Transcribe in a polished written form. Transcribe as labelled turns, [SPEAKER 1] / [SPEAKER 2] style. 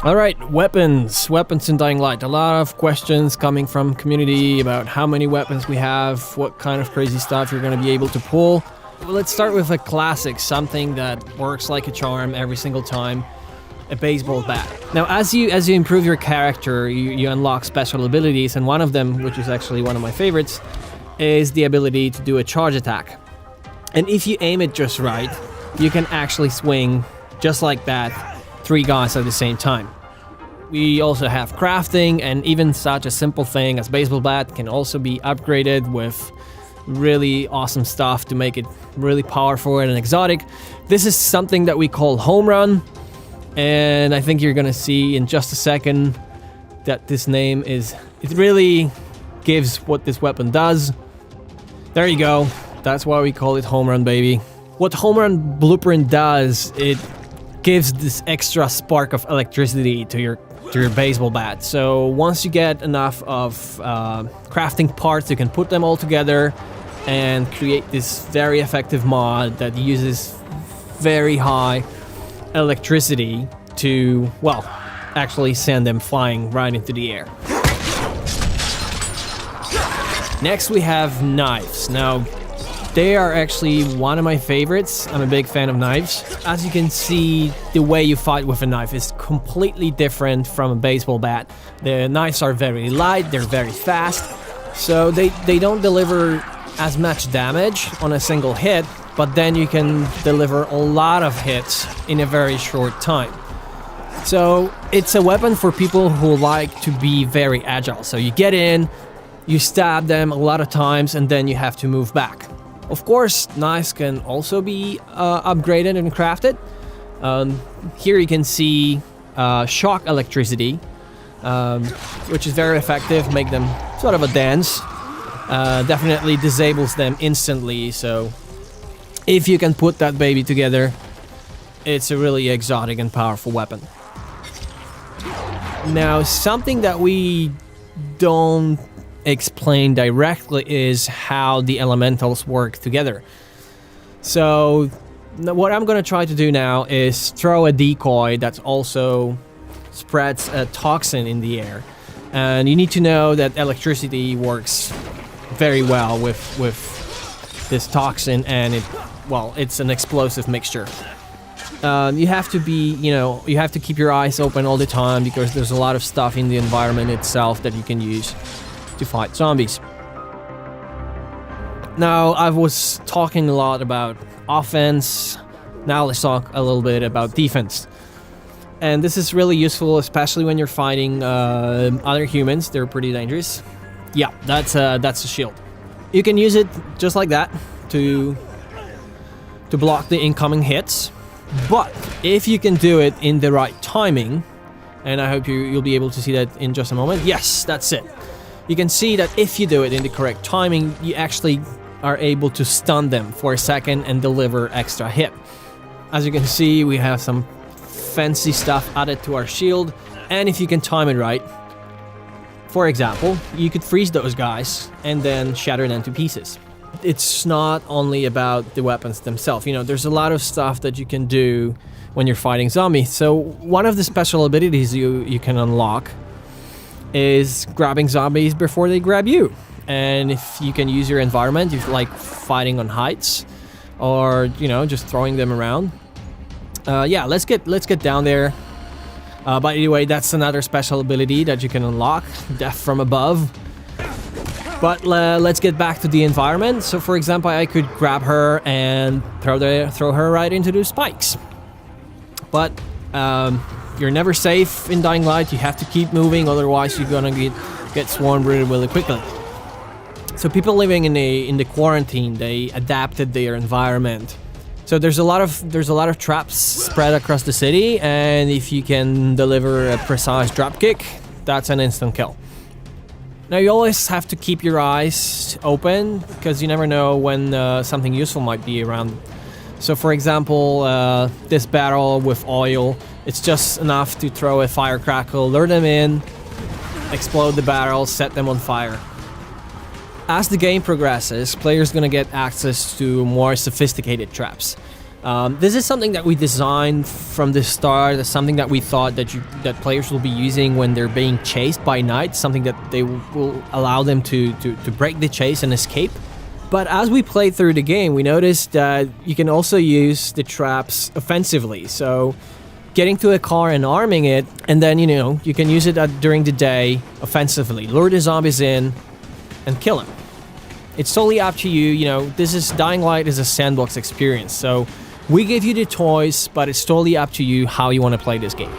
[SPEAKER 1] Alright, weapons in Dying Light. A lot of questions coming from community about how many weapons we have, what kind of crazy stuff you're going to be able to pull. Well, let's start with a classic, something that works like a charm every single time. A baseball bat. Now, as you improve your character, you unlock special abilities, and one of them, which is actually one of my favorites, is the ability to do a charge attack. And if you aim it just right, you can actually swing, just like that, 3 guys at the same time. We also have crafting, and even such a simple thing as baseball bat can also be upgraded with really awesome stuff to make it really powerful and exotic. This is something that we call home run, and I think you're gonna see in just a second that this name it really gives what this weapon does. There you go. That's why we call it home run, baby. What Home Run Blueprint does, it gives this extra spark of electricity to your baseball bat. So once you get enough of crafting parts, you can put them all together and create this very effective mod that uses very high electricity to, well, actually send them flying right into the air. Next we have knives. Now, they are actually one of my favorites. I'm a big fan of knives. As you can see, the way you fight with a knife is completely different from a baseball bat. The knives are very light, they're very fast, so they don't deliver as much damage on a single hit, but then you can deliver a lot of hits in a very short time. So it's a weapon for people who like to be very agile. So you get in, you stab them a lot of times, and then you have to move back. Of course, knives can also be upgraded and crafted. Here you can see shock electricity, which is very effective, make them sort of a dance. Definitely disables them instantly, so if you can put that baby together, it's a really exotic and powerful weapon. Now, something that we don't explain directly is how the elementals work together. So what I'm going to try to do now is throw a decoy that also spreads a toxin in the air. And you need to know that electricity works very well with this toxin, and it's an explosive mixture. You have to you have to keep your eyes open all the time because there's a lot of stuff in the environment itself that you can use to fight zombies. Now, I was talking a lot about offense. Now let's talk a little bit about defense. And this is really useful, especially when you're fighting other humans. They're pretty dangerous. Yeah, that's a shield. You can use it just like that to block the incoming hits. But if you can do it in the right timing, and I hope you'll be able to see that in just a moment. Yes, that's it. You can see that if you do it in the correct timing, you actually are able to stun them for a second and deliver extra hit. As you can see, we have some fancy stuff added to our shield, and if you can time it right, for example, you could freeze those guys and then shatter them to pieces. It's not only about the weapons themselves. There's a lot of stuff that you can do when you're fighting zombies. So one of the special abilities you can unlock is grabbing zombies before they grab you. And if you can use your environment, if you like fighting on heights or just throwing them around, let's get down there. But anyway, that's another special ability that you can unlock, Death from Above. But let's get back to the environment. So for example, I could grab her and throw her right into the spikes. But you're never safe in Dying Light. You have to keep moving, otherwise you're gonna get swarmed really quickly. So people living in the quarantine, they adapted their environment. So there's a lot of traps spread across the city, and if you can deliver a precise drop kick, that's an instant kill. Now you always have to keep your eyes open because you never know when something useful might be around. So for example, this barrel with oil, it's just enough to throw a firecracker, lure them in, explode the barrel, set them on fire. As the game progresses, players gonna get access to more sophisticated traps. This is something that we designed from the start. It's something that we thought that players will be using when they're being chased by night, something that they will allow them to break the chase and escape. But as we played through the game, we noticed that you can also use the traps offensively. So getting to a car and arming it, and then, you can use it during the day offensively. Lure the zombies in and kill them. It's totally up to you. Dying Light is a sandbox experience. So we give you the toys, but it's totally up to you how you want to play this game.